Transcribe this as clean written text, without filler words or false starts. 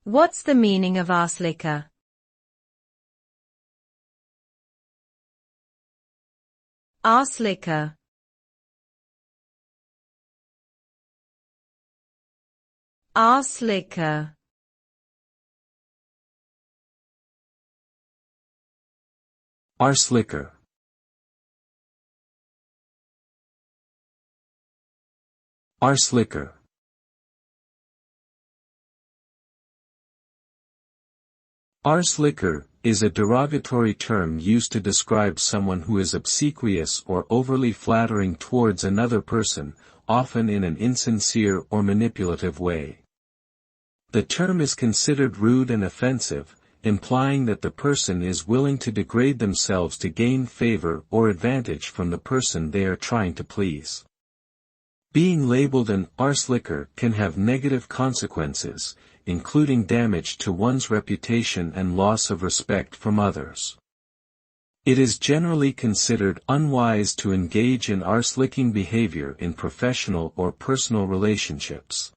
What's the meaning of arse-licker? Arse-licker. Arse-licker. Arse-licker. Arse-licker. Arse-licker is a derogatory term used to describe someone who is obsequious or overly flattering towards another person, often in an insincere or manipulative way. The term is considered rude and offensive, implying that the person is willing to degrade themselves to gain favor or advantage from the person they are trying to please. Being labeled an arse-licker can have negative consequences, including damage to one's reputation and loss of respect from others. It is generally considered unwise to engage in arse-licking behavior in professional or personal relationships.